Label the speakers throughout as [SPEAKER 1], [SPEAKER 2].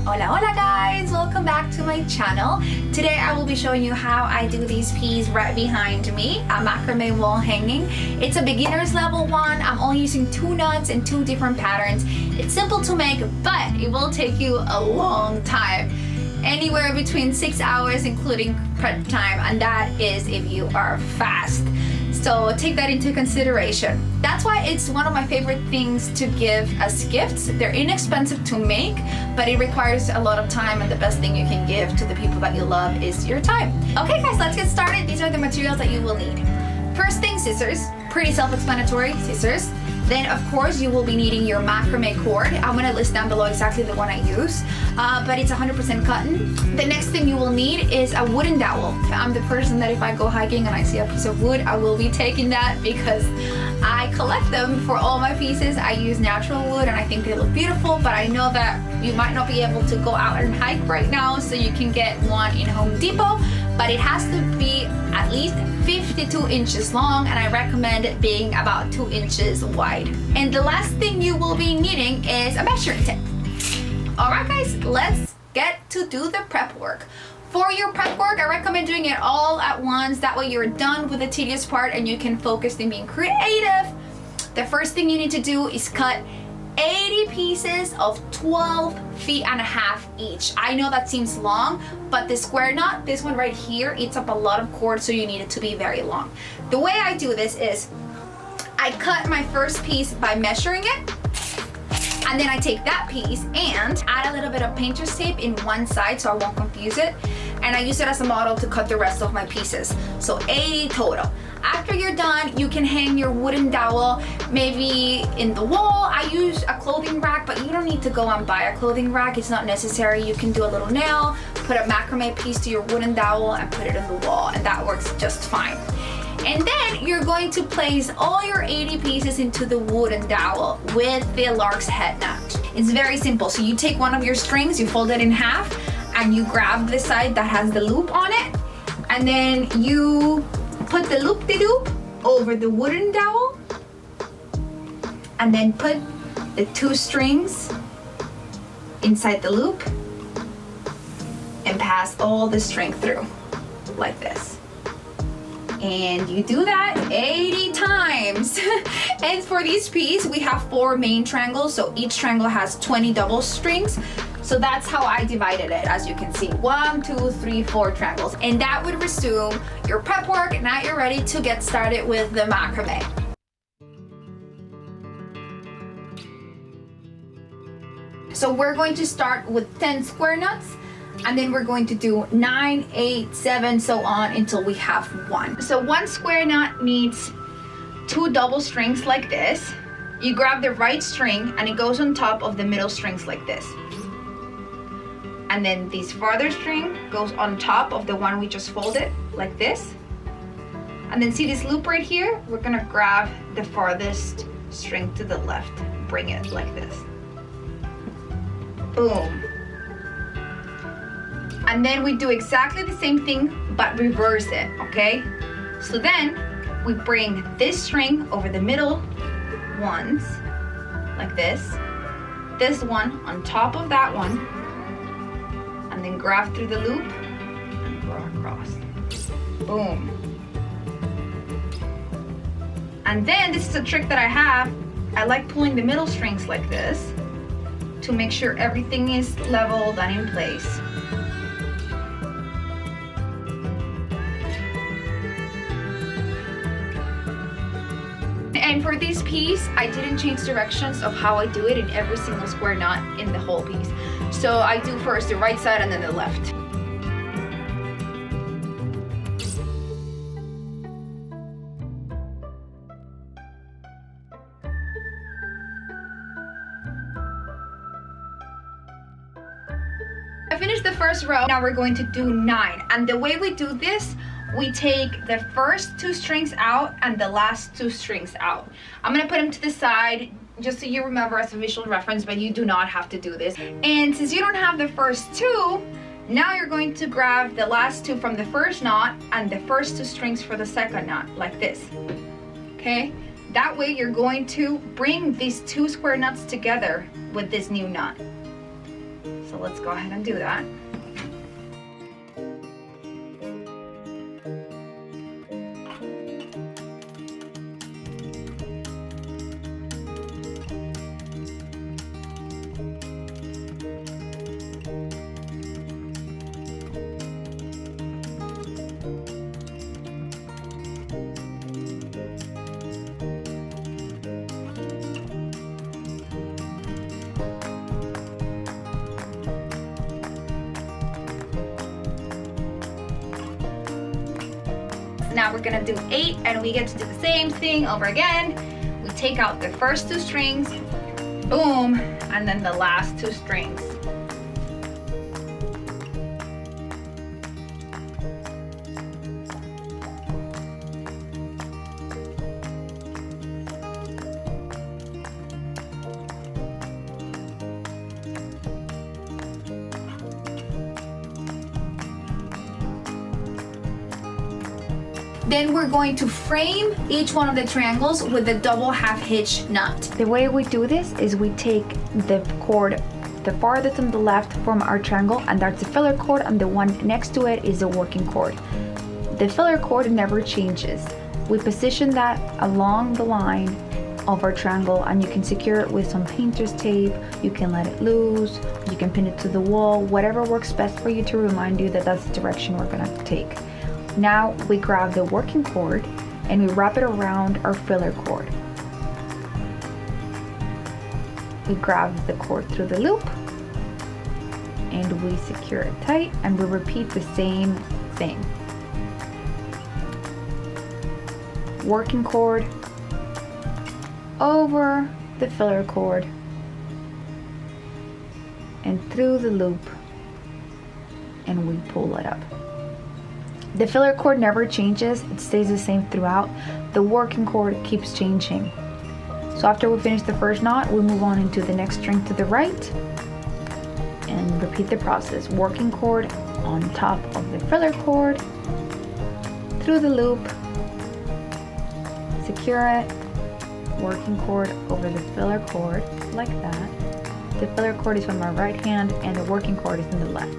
[SPEAKER 1] Hola hola guys, welcome back to my channel. Today I will be showing you how I do these piece right behind me, a macrame wall hanging. It's a beginner's level one. I'm only using 2 knots and 2 different patterns. It's simple to make, but it will take you a long time. Anywhere between 6 hours including prep time, and that is if you are fast. So take that into consideration. That's why it's one of my favorite things to give as gifts. They're inexpensive to make, but it requires a lot of time, and the best thing you can give to the people that you love is your time. Okay guys, let's get started. These are the materials that you will need. First thing, scissors. Pretty self-explanatory, scissors. Then of course you will be needing your macrame cord. I'm gonna list down below exactly the one I use, but it's 100% cotton. The next thing you will need is a wooden dowel. I'm the person that if I go hiking and I see a piece of wood, I will be taking that because I collect them for all my pieces. I use natural wood and I think they look beautiful, but I know that you might not be able to go out and hike right now, so you can get one in Home Depot, but it has to be at least 52 inches long, and I recommend it being about 2 inches wide. And the last thing you will be needing is a measuring tape. Alright guys, let's get to do the prep work. For your prep work, I recommend doing it all at once. That way you're done with the tedious part and you can focus on being creative. The first thing you need to do is cut 80 pieces of 12 feet and a half each. I know that seems long, but the square knot, this one right here, eats up a lot of cord, so you need it to be very long. The way I do this is I cut my first piece by measuring it, and then I take that piece and add a little bit of painter's tape in one side so I won't confuse it, and I use it as a model to cut the rest of my pieces. So 80 total. After you're done, you can hang your wooden dowel maybe in the wall. I use a clothing rack, but you don't need to go and buy a clothing rack. It's not necessary. You can do a little nail, put a macrame piece to your wooden dowel and put it in the wall, and that works just fine. And then you're going to place all your 80 pieces into the wooden dowel with the lark's head knot. It's very simple. So you take one of your strings, you fold it in half, and you grab the side that has the loop on it, and then you put the loop-de-loop over the wooden dowel, and then put the 2 strings inside the loop and pass all the string through like this. And you do that 80 times. And for this piece, we have 4 main triangles, so each triangle has 20 double strings. So that's how I divided it, as you can see. 1, 2, 3, 4 triangles. And that would resume your prep work. Now you're ready to get started with the macrame. So we're going to start with 10 square knots, and then we're going to do 9, 8, 7, so on until we have 1. So 1 square knot needs 2 double strings like this. You grab the right string and it goes on top of the middle strings like this. And then this farther string goes on top of the one we just folded like this. And then see this loop right here? We're gonna grab the farthest string to the left, bring it like this. Boom. And then we do exactly the same thing, but reverse it, okay? So then we bring this string over the middle ones, like this one on top of that one, and then grab through the loop and go across. Boom. And then this is a trick that I have. I like pulling the middle strings like this to make sure everything is leveled and in place. And for this piece, I didn't change directions of how I do it in every single square knot in the whole piece. So I do first the right side and then the left. I finished the first row. Now we're going to do 9. And the way we do this, we take the first 2 strings out and the last 2 strings out. I'm gonna put them to the side just so you remember as a visual reference, but you do not have to do this. And since you don't have the first 2, now you're going to grab the last 2 from the first knot and the first 2 strings for the second knot, like this. Okay? That way you're going to bring these 2 square knots together with this new knot. So let's go ahead and do that. Now we're gonna do 8, and we get to do the same thing over again. We take out the first 2 strings, boom, and then the last 2 strings. Then we're going to frame each one of the triangles with the double half hitch knot. The way we do this is we take the cord the farthest on the left from our triangle, and that's the filler cord, and the one next to it is the working cord. The filler cord never changes. We position that along the line of our triangle, and you can secure it with some painter's tape, you can let it loose, you can pin it to the wall, whatever works best for you to remind you that that's the direction we're gonna take. Now we grab the working cord and we wrap it around our filler cord. We grab the cord through the loop and we secure it tight, and we repeat the same thing. Working cord over the filler cord and through the loop, and we pull it up. The filler cord never changes, it stays the same throughout. The working cord keeps changing. So after we finish the first knot, we move on into the next string to the right and repeat the process. Working cord on top of the filler cord, through the loop, secure it, working cord over the filler cord like that. The filler cord is on my right hand and the working cord is in the left.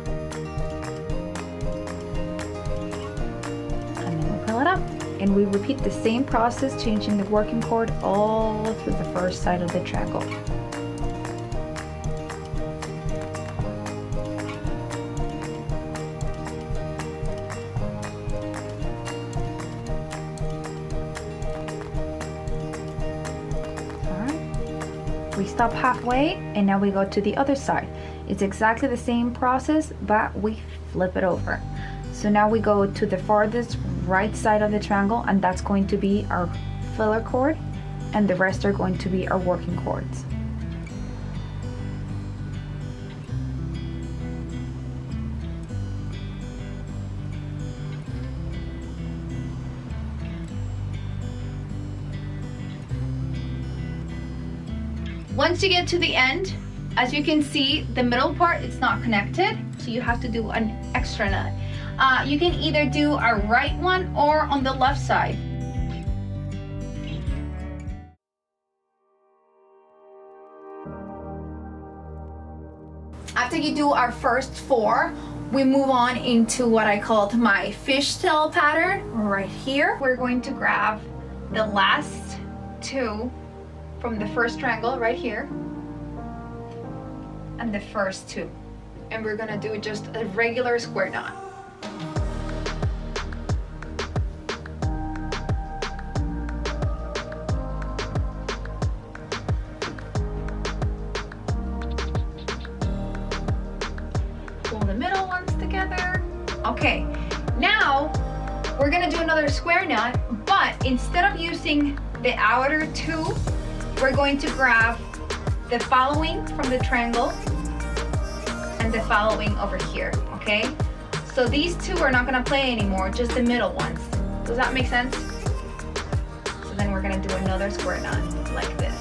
[SPEAKER 1] It up, and we repeat the same process, changing the working cord all through the first side of the triangle. Alright, we stop halfway and now we go to the other side. It's exactly the same process, but we flip it over. So now we go to the farthest right side of the triangle, and that's going to be our filler cord, and the rest are going to be our working cords. Once you get to the end, as you can see, the middle part is not connected, so you have to do an extra knot. You can either do a right one or on the left side. After you do our first 4, we move on into what I called my fishtail pattern right here. We're going to grab the last 2 from the first triangle right here and the first 2, and we're gonna do just a regular square knot. Pull the middle ones together. Okay, now we're gonna do another square knot, but instead of using the outer 2, we're going to grab the following from the triangle and the following over here, okay? So these 2 are not gonna play anymore, just the middle ones. Does that make sense? So then we're gonna do another square knot like this.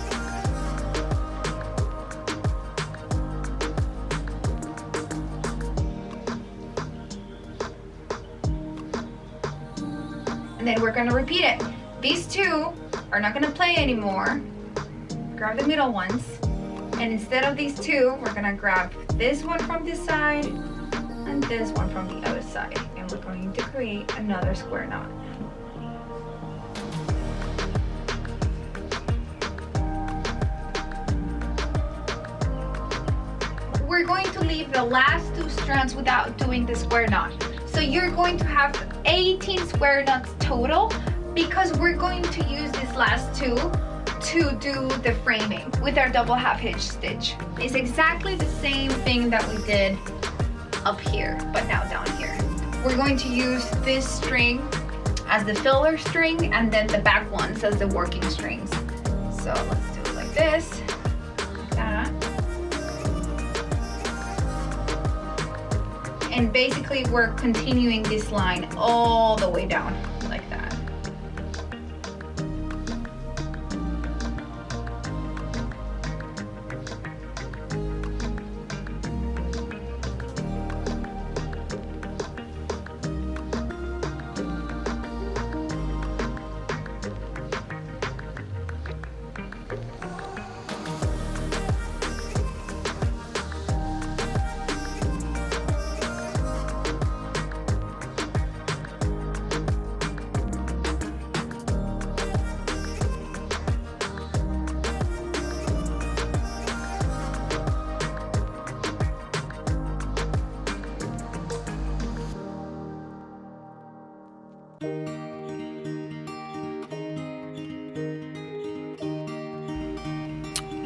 [SPEAKER 1] And then we're gonna repeat it. These 2 are not gonna play anymore. Grab the middle ones, and instead of these 2, we're gonna grab this one from this side and this one from the other side, and we're going to create another square knot. We're going to leave the last 2 strands without doing the square knot. So you're going to have 18 square knots total, because we're going to use these last 2 to do the framing with our double half hitch stitch. It's exactly the same thing that we did up here, but now down here. We're going to use this string as the filler string and then the back ones as the working strings. So let's do it like this, like that. And basically we're continuing this line all the way down like that.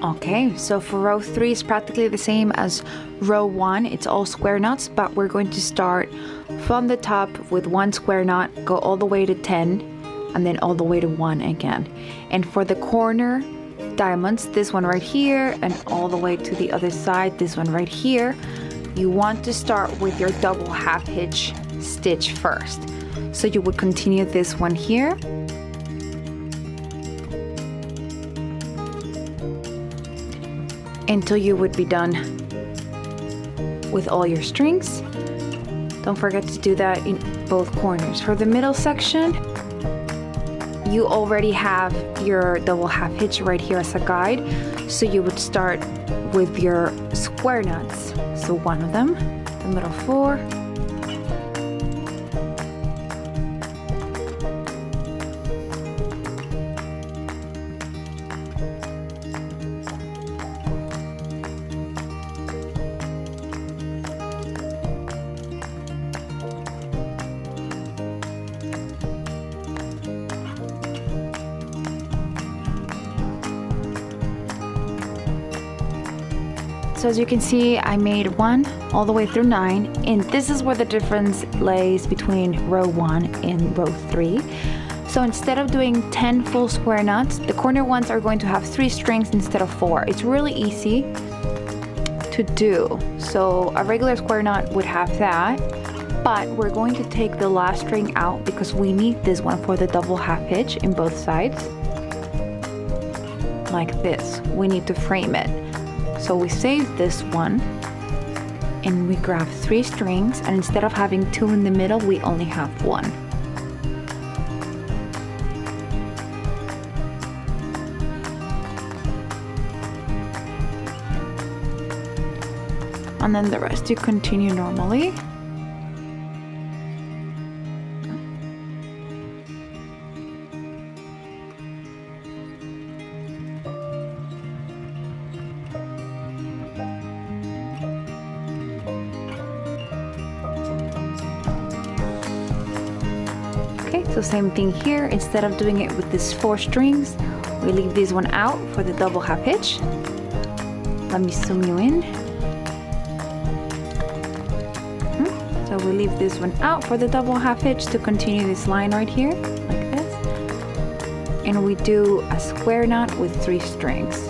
[SPEAKER 1] Okay, so for row 3 is practically the same as row 1. It's all square knots, but we're going to start from the top with 1 square knot, go all the way to 10, and then all the way to 1 again. And for the corner diamonds, this one right here, and all the way to the other side, this one right here, you want to start with your double half hitch stitch first. So you would continue this one here, until you would be done with all your strings. Don't forget to do that in both corners. For the middle section, you already have your double half hitch right here as a guide, so you would start with your square knots. So one of them, the middle 4, so as you can see, I made 1 all the way through 9, and this is where the difference lays between row 1 and row 3. So instead of doing 10 full square knots, the corner ones are going to have 3 strings instead of 4. It's really easy to do. So a regular square knot would have that, but we're going to take the last string out because we need this one for the double half hitch in both sides. Like this, we need to frame it. So we save this one and we grab 3 strings, and instead of having 2 in the middle, we only have 1. And then the rest you continue normally. So same thing here, instead of doing it with these 4 strings, we leave this one out for the double half hitch. Let me zoom you in. So we leave this one out for the double half hitch to continue this line right here, like this. And we do a square knot with 3 strings.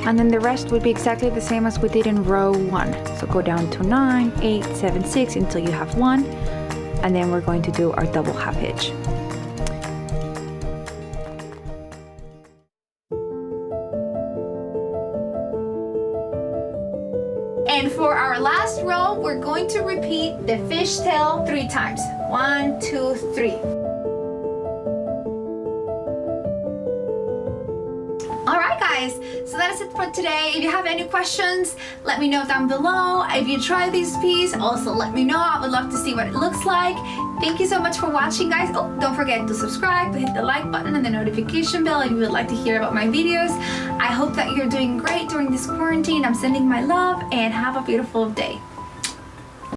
[SPEAKER 1] And then the rest would be exactly the same as we did in row 1. So go down to 9, 8, 7, 6 until you have 1. And then we're going to do our double half hitch. And for our last row, we're going to repeat the fishtail 3 times. 1, 2, 3. guys, so that is it for today. If you have any questions, let me know down below. If you try these peas, also let me know. I would love to see what it looks like. Thank you so much for watching, guys. Oh, don't forget to subscribe, hit the like button and the notification bell if you would like to hear about my videos. I hope that you're doing great during this quarantine. I'm sending my love and have a beautiful day.